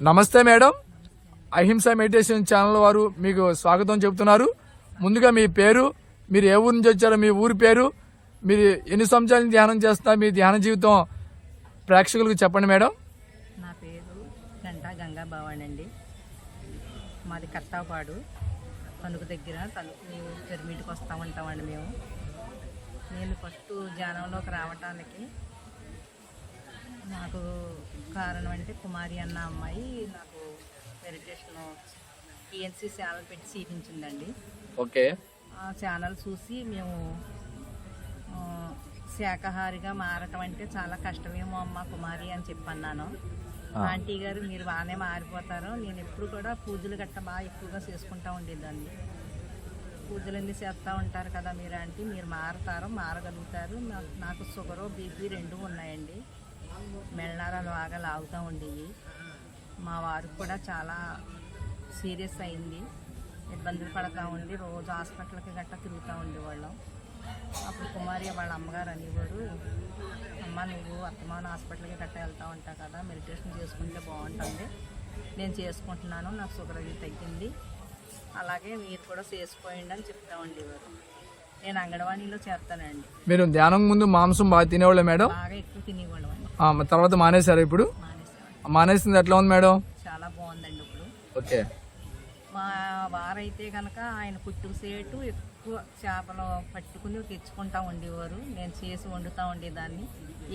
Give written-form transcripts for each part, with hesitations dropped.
నమస్తే మేడం, అహింస meditation channel వారు మీకు స్వాగతం చెబుతున్నారు. ముందుగా మీ పేరు, మీరు ఏ ఊరు నుంచి వచ్చారో మీ ఊరి పేరు, మీరు ఎన్ని సంవత్సరాల నుంచి ధ్యానం చేస్తున్నారు, మీ ధ్యాన జీవితం ప్రేక్షకులకు చెప్పండి మేడం. నా పేరు గంటా గంగా భవాని అండి. మాది కట్టాపాడు, తణుకు దగ్గర. తణుకు పిరమిడ్కి వస్తూ ఉంటామండి మేము. నేను ఫస్ట్ ధ్యానంలోకి రావటానికి నాకు కారణం అంటే కుమారి అన్న అమ్మాయి నాకు మెడిటేషన్ టీఎన్సీ ఛానల్ పెట్టి చూపించిందండి. ఓకే. ఆ ఛానల్ చూసి మేము శాకాహారిగా మారటం అంటే చాలా కష్టమేమో అమ్మ కుమారి అని చెప్పన్నాను. ఆంటీ గారు మీరు బాగానే మారిపోతారు, నేను ఎప్పుడు కూడా పూజలు గట్ట బాగా ఎక్కువగా చేసుకుంటూ ఉండేదాన్ని. పూజలన్నీ చేస్తూ ఉంటారు కదా మీరు ఆంటీ, మీరు మారతారు, మారగలుగుతారు. నాకు షుగరు బీపీ రెండు ఉన్నాయండి, మెల్లనరాలు బాగా లాగుతూ ఉండేవి. మా వారికి కూడా చాలా సీరియస్ అయింది, ఇబ్బందులు పడుతూ ఉండి రోజు హాస్పిటల్కి గట్టా తిరుగుతూ ఉండేవాళ్ళం. అప్పుడు కుమారి వాళ్ళ అమ్మగారు అనేవారు, అమ్మ నువ్వు అత్తమాన హాస్పిటల్కి గట్టా వెళ్తూ ఉంటావు కదా, మెడిటేషన్ చేసుకుంటే బాగుంటుంది. నేను చేసుకుంటున్నాను, నాకు షుగర్ అది తగ్గింది, అలాగే మీరు కూడా చేసుకోండి అని చెప్తా ఉండేవారు. నేను అంగన్వాడీలో చేస్తానండి. మీరు ధ్యానం ముందు మాంసం బాగా తినేవాళ్ళే మేడం? బాగా ఎక్కువ తినేవాళ్ళం అండి. తర్వాత మానేశారు? ఇప్పుడు మానేసింది ఎట్లా ఉంది మేడం? చాలా బాగుందండి ఇప్పుడు. ఓకే. మా వారైతే కనుక ఆయన పుట్టుకు సేటు ఎక్కువ చేపలు పట్టుకుని తెచ్చుకుంటూ ఉండేవారు, నేను చేసి వండుతూ ఉండేదాన్ని.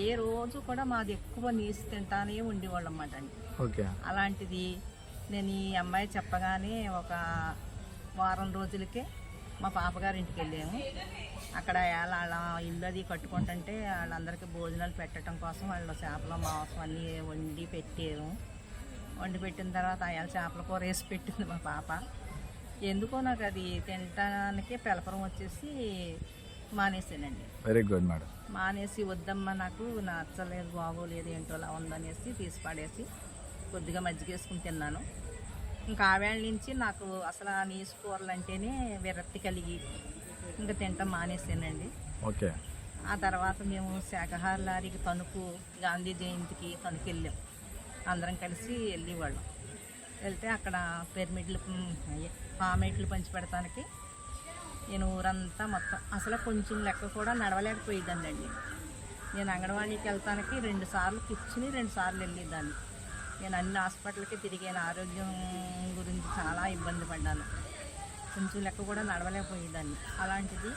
ఏ రోజు కూడా మాది ఎక్కువ నీసు తింటానే ఉండేవాళ్ళు అన్నమాట అండి. ఓకే. అలాంటిది నేను ఈ అమ్మాయి చెప్పగానే ఒక వారం రోజులకే మా పాపగారి ఇంటికి వెళ్ళాము. అక్కడ వాళ్ళ ఇల్లు అది కట్టుకుంటుంటే వాళ్ళందరికీ భోజనాలు పెట్టడం కోసం వాళ్ళు చేపల మాంసం అన్నీ వండి పెట్టాము. వండి పెట్టిన తర్వాత అయాల చేపల కూర వేసి పెట్టింది మా పాప. ఎందుకో నాకు అది తినటానికి పెలపరం వచ్చేసి మానేసానండి. Very good madam. మానేసి వద్దమ్మా నాకు నచ్చలేదు, బాగోలేదు, ఏంటో అలా ఉందనేసి తీసి పడేసి కొద్దిగా మజ్జిగ వేసుకుని తిన్నాను. ఇంకా ఆవేళ నుంచి నాకు అసలు ఆ నీసు కూరలు అంటేనే విరక్తి కలిగి ఇంకా తింటాం మానేసానండి. ఓకే. ఆ తర్వాత మేము శాకాహార లారీకి తణుకు గాంధీ జయంతికి తణుకు వెళ్ళాం. అందరం కలిసి వెళ్ళేవాళ్ళం. వెళ్తే అక్కడ పిరమిడ్లు పామెట్లు పంచి పెడతానికి నేను ఊరంతా మొత్తం అసలు కొంచెం లెక్క కూడా నడవలేకపోయేదాన్ని. నేను అంగన్వాడీకి వెళ్తానికి 2 సార్లు కూర్చుని 2 సార్లు వెళ్ళేదాన్ని. నేను అన్ని హాస్పిటల్కి తిరిగాను, ఆరోగ్యం గురించి చాలా ఇబ్బంది పడ్డాను, కొంచెం లెక్క కూడా నడవలేకపోయేదాన్ని. అలాంటిది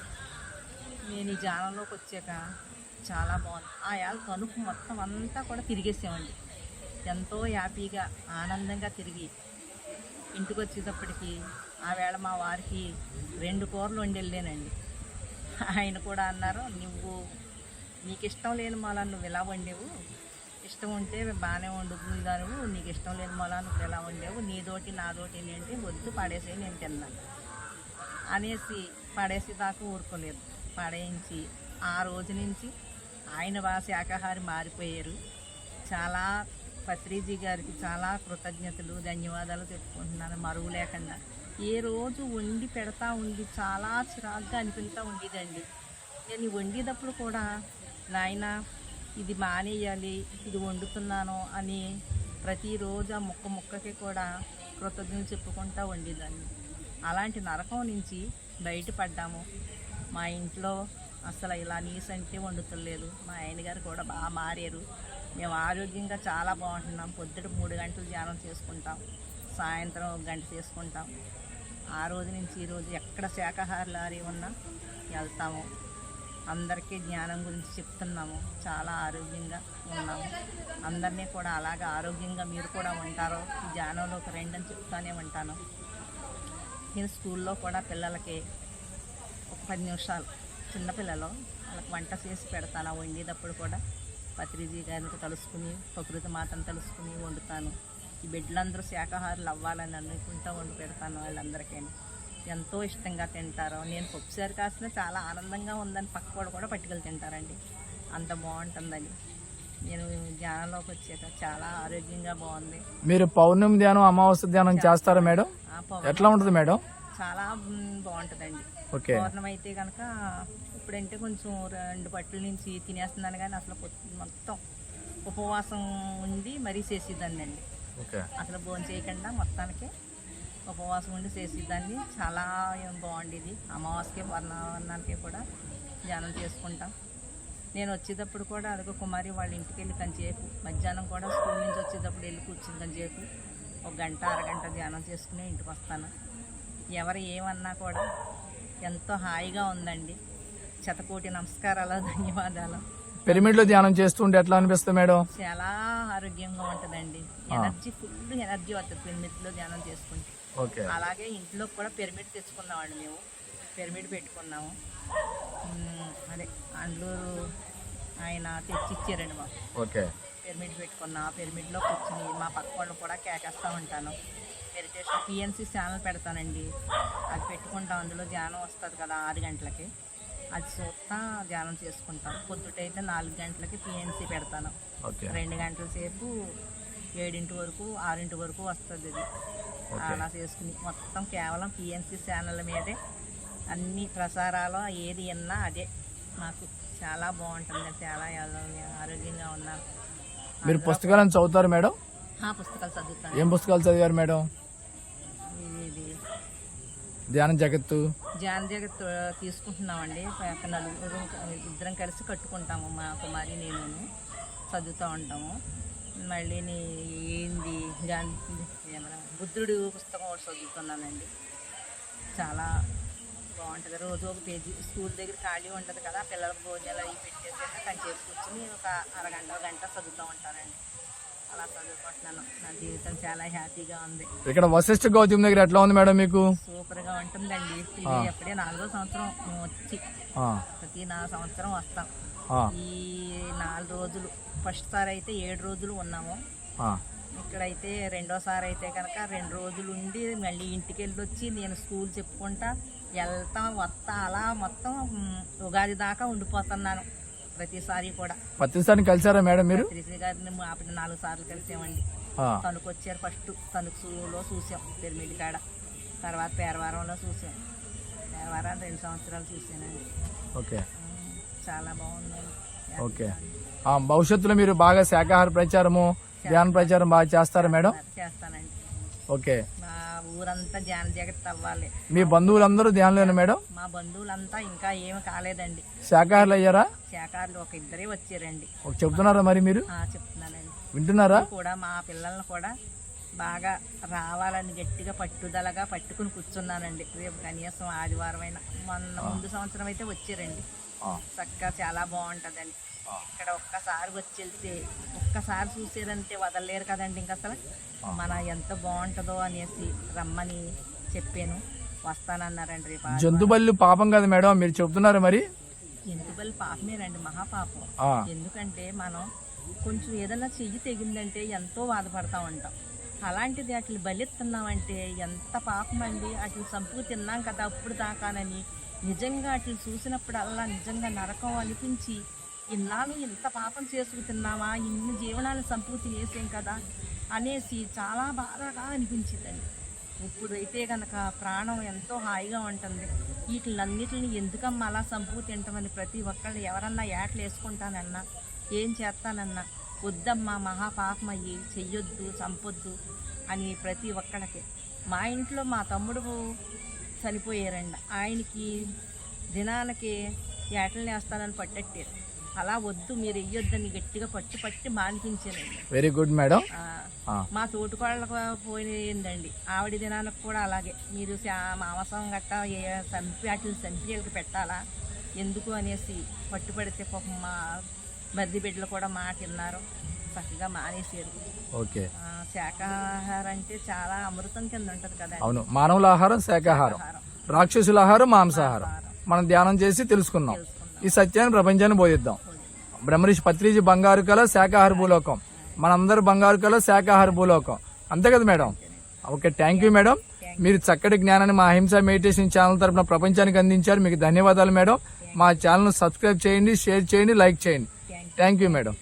నేను ఈ ధ్యానంలోకి వచ్చాక చాలా బాగుంది. ఆ తణుకు మొత్తం అంతా కూడా తిరిగేసామండి. ఎంతో హ్యాపీగా ఆనందంగా తిరిగి ఇంటికి వచ్చేటప్పటికి ఆవేళ మా వారికి 2 కూరలు వండి వెళ్ళానండి. ఆయన కూడా అన్నారు, నీకు ఇష్టం లేని మూలా నువ్వు ఇలా వండేవు, ఇష్టం ఉంటే బాగానే వండుకుందాను, నీకు ఇష్టం లేని మూలా నువ్వు ఇలా వండేవు, నీదోటి నాదోటి ఏంటి వద్దు పడేసి నేను తిన్నాను అనేసి పడేసి దాకా ఊరుకోలేదు. పడేయించి ఆ రోజు నుంచి ఆయన బాగా శాకాహారి మారిపోయారు. చాలా పత్రిజీ గారికి చాలా కృతజ్ఞతలు, ధన్యవాదాలు చెప్పుకుంటున్నాను. మరువు లేకుండా ఏ రోజు వండి పెడతా ఉండి చాలా చిరాగ్గా అనిపిస్తూ ఉండేదండి. నేను వండేటప్పుడు కూడా నాయన ఇది మానేయాలి, ఇది వండుతున్నాను అని ప్రతిరోజు ఆ ముక్కకి కూడా కృతజ్ఞతలు చెప్పుకుంటూ ఉండేదాన్ని. అలాంటి నరకం నుంచి బయటపడ్డాము. మా ఇంట్లో అసలు ఇలా నీసు అంటే వండుతలేదు. మా ఆయన గారు కూడా బాగా మారారు. మేము ఆరోగ్యంగా చాలా బాగుంటున్నాం. పొద్దుట 3 గంటలు ధ్యానం చేసుకుంటాం, సాయంత్రం 1 గంట చేసుకుంటాం. ఆ రోజు నుంచి ఈ రోజు ఎక్కడ శాకాహార లారీ ఉన్నా వెళ్తాము, అందరికీ జ్ఞానం గురించి చెప్తున్నాము, చాలా ఆరోగ్యంగా ఉన్నాము. అందరినీ కూడా అలాగే ఆరోగ్యంగా మీరు కూడా ఉంటారో ఈ ధ్యానంలోకి రండి అని చెప్తానే ఉంటాను. నేను స్కూల్లో కూడా పిల్లలకి ఒక 10 నిమిషాలు చిన్నపిల్లలు వాళ్ళకి వంట చేసి పెడతాను. వండేటప్పుడు కూడా పత్రిజీ గారిని తలుసుకుని ప్రకృతి మాతను తలుసుకుని వండుతాను. ఈ బిడ్డలందరూ శాకాహారులు అవ్వాలని అనుకుంటూ వండి పెడతాను. వాళ్ళందరికీ ఎంతో ఇష్టంగా తింటారు. నేను పప్పుసారి కాసిన చాలా ఆనందంగా ఉందని పక్కవాడు కూడా పట్టుకెళ్ళి తింటారండి, అంత బాగుంటుందని. నేను ధ్యానంలోకి వచ్చాక చాలా ఆరోగ్యంగా బాగుంది. మీరు పౌర్ణమి ధ్యానం, అమావాస్య ధ్యానం చేస్తారా మేడం? ఎట్లా ఉంటుంది మేడం? చాలా బాగుంటుందండి. పౌర్ణమి అయితే కనుక ఇప్పుడంటే కొంచెం 2 పట్ల నుంచి తినేస్తున్నాను, కానీ అసలు మొత్తం ఉపవాసం ఉండి మరీ చేసేదాన్ని అండి. ఓకే. అసలు భోజనం చేయకుండా మొత్తానికి ఉపవాసం ఉండి చేసేదాన్ని. చాలా బాగుండేది. అమావాస్యకి వర్ణానికి కూడా ధ్యానం చేసుకుంటాం. నేను వచ్చేటప్పుడు కూడా అదిగో కుమారి వాళ్ళ ఇంటికి వెళ్ళి కంచేపు, మధ్యాహ్నం కూడా స్కూల్ నుంచి వచ్చేటప్పుడు వెళ్ళి కూర్చుని కంచేపు 1 గంట అరగంట ధ్యానం చేసుకుని ఇంటికి వస్తాను. ఎవరు ఏమన్నా కూడా ఎంతో హాయిగా ఉందండి. శతకోటి నమస్కారాలు, ధన్యవాదాలు. పిరమిడ్లో ధ్యానం చేస్తుంటే ఎట్లా అనిపిస్తుంది మేడం? చాలా ఆరోగ్యంగా ఉంటుందండి. ఎనర్జీ, ఫుల్ ఎనర్జీ వస్తుంది పిరమిడ్లో ధ్యానం చేసుకుంటే. ఓకే. అలాగే ఇంట్లో కూడా పిరమిడ్ తెచ్చుకున్నామండి. మేము పిరమిడ్ పెట్టుకున్నాము. అదే అండ్లూరు ఆయన తెచ్చిచ్చారండి మాకు. ఓకే. పిరమిడ్ పెట్టుకున్నా. పిరమిడ్లో కూర్చుని మా పక్క వాళ్ళు కూడా కేకేస్తూ ఉంటాను. మెడిటేషన్ పిఎన్సి ఛానల్ పెడతానండి. అది పెట్టుకుంటాం. అందులో ధ్యానం వస్తుంది కదా 6 గంటలకి. అది చూస్తా ధ్యానం చేసుకుంటాం. పొద్దుటైతే 4 గంటలకి పిఎన్సి పెడతాను. 2 గంటల సేపు 7 వరకు 6 వరకు వస్తుంది. ఇది అలా చేసుకుని మొత్తం కేవలం పిఎన్సి ఛానల్ మీదే అన్ని ప్రసారాలు. ఏది విన్నా అదే మాకు చాలా బాగుంటుంది. చాలా ఆరోగ్యంగా ఉన్నాను. మీరు పుస్తకాలను చదువుతారు మేడం? పుస్తకాలు చదువుతాను. ఏం పుస్తకాలు చదివారు మేడం? ఇది ధ్యాన జగత్తు తీసుకుంటున్నామండి. నలుగురు ఇద్దరం కలిసి కట్టుకుంటాము. మా కుమారి నేను చదువుతూ ఉంటాము. మళ్ళీ ఏంది బుద్ధుడు పుస్తకం ఒకటి చదువుతున్నానండి. చాలా బాగుంటుంది. రోజు ఒక పేజీ. స్కూల్ దగ్గర ఖాళీ ఉంటుంది కదా, పిల్లలకు భోజనాలు అవి పెట్టేసాక కంచేపు కూర్చుని ఒక అరగంట గంట చదువుతూ ఉంటానండి. అలా చదువుకుంటున్నాను. నా జీవితం చాలా హ్యాపీగా ఉంది. ఇక్కడ వశిష్ఠ గౌతమ్ దగ్గర ఎట్లా ఉంది మేడం మీకు? సూపర్ గా ఉంటుందండి. ఇది ఎప్పుడే 4వ సంవత్సరం వచ్చి ప్రతి 4 సంవత్సరం వస్తాం. ఈ 4 రోజులు ఫస్ట్ సారి అయితే 7 రోజులు ఉన్నాము. ఇక్కడైతే 2వ సారి అయితే కనుక 2 రోజులు ఉండి మళ్ళీ ఇంటికి వెళ్ళి వచ్చి నేను స్కూల్ చెప్పుకుంటా వెళ్తా వస్తా అలా మొత్తం ఉగాది దాకా ఉండిపోతున్నాను. ప్రతిసారి కూడా. ప్రతిసారి కలిసారా మేడం మీరు? శ్రీ గారిని 4 సార్లు కలిసామండి. తణుకు వచ్చారు. ఫస్ట్ తణుకులో చూసాం పిరమిడ్ కాడ. తర్వాత పేరవారంలో చూసాం. పేరవారం 2 సంవత్సరాలు చూసానండి. ఓకే. చాలా బాగుందండి. ఓకే. భవిష్యత్తులో మీరు బాగా శాకాహార ప్రచారము, ధ్యాన ప్రచారం బాగా చేస్తారా మేడం? చేస్తానండి. ఓకే. మా ఊరంతా ధ్యాన జగత్ అవ్వాలి. మీ బంధువులందరూ ధ్యానంలోనే మేడం? మా బంధువులంతా ఇంకా ఏమి కాలేదండి. శాకాహారులు అయ్యారా? శాకాహారులు ఒక ఇద్దరే వచ్చారండి. చెప్తున్నారా మరి మీరు? చెప్తున్నానండి. వింటున్నారా? కూడా మా పిల్లల్ని కూడా బాగా రావాలని గట్టిగా పట్టుదలగా పట్టుకుని కూర్చున్నానండి. రేపు కనీసం ఆదివారం అయినా. ముందు సంవత్సరం అయితే వచ్చారండి. చక్కగా చాలా బాగుంటుందండి. ఇక్కడ ఒక్కసారి వచ్చి వెళ్తే ఒక్కసారి చూసేదంటే వదలలేరు కదండి. ఇంకా అసలు మన ఎంత బాగుంటుందో అనేసి రమ్మని చెప్పాను. వస్తానన్నారండి రేపు. జంతుబలి పాపం కదా మేడం, మీరు చెప్తున్నారు మరి? జంతుబలి పాపమేనండి, మహాపాపం. ఎందుకంటే మనం కొంచెం ఏదైనా చెయ్యి తెగిందంటే ఎంతో బాధపడతా ఉంటాం. అలాంటిది అట్లా బలిస్తున్నామంటే ఎంత పాపం అండి. అట్లా చంపుకు తిన్నాం కదా అప్పుడు దాకానని నిజంగా అట్లా చూసినప్పుడల్లా నిజంగా నరకం అనిపించి ఇన్నాళ్ళు ఇంత పాపం చేసుకు తిన్నామా, ఇన్ని జీవనాలు చంపుకు తినేసాం కదా అనేసి చాలా బాధగా అనిపించిందండి. ఇప్పుడైతే కనుక ప్రాణం ఎంతో హాయిగా ఉంటుంది. వీటిలన్నిటిని ఎందుకమ్మా అలా చంపుకు తింటామని ప్రతి ఒక్కళ్ళు ఎవరన్నా ఏటలు వేసుకుంటానన్నా ఏం చేస్తానన్నా వద్దమ్మా మహాపాపం అయ్యి చెయ్యొద్దు చంపొద్దు అని ప్రతి ఒక్కళ్ళకి. మా ఇంట్లో మా తమ్ముడు చనిపోయారండి. ఆయనకి దినాలకి ఏటలు వేస్తానని పట్టట్టారు. అలా వద్దు మీరు వెయ్యొద్దని గట్టిగా పట్టి మానిపించానండి. Very good madam. మా తోటికోళ్ళకు పోయిందండి. ఆవిడ దినానికి కూడా అలాగే మీరు మాంసం గట్ట వాటిని చంపికి పెట్టాలా ఎందుకు అనేసి పట్టుపడితే పాపం మా మర్ది బిడ్డలు కూడా మాట విన్నారు. చక్కగా మానేసారు. ఓకే. శాకాహారం అంటే చాలా అమృతం కింద ఉంటది కదా. అవును. మానవుల ఆహారం శాకాహారం, రాక్షసుల ఆహారం మాంసాహారం. మనం ధ్యానం చేసి తెలుసుకున్నాం. ఈ సత్యాన్ని ప్రపంచాన్ని బోధిద్దాం. బ్రహ్మర్షి పత్రిజీ బంగారు కళ శాకాహార భూలోకం, మనందరూ బంగారు కళ శాకాహార భూలోకం. అంతే కదా madam? Okay. Thank you madam. మీరు చక్కటి జ్ఞానాన్ని మా అహింస మెడిటేషన్ ఛానల్ తరపున ప్రపంచానికి అందించారు. మీకు ధన్యవాదాలు మేడం. మా ఛానల్ సబ్స్క్రైబ్ చేయండి, షేర్ చేయండి, లైక్ చేయండి. Thank you madam.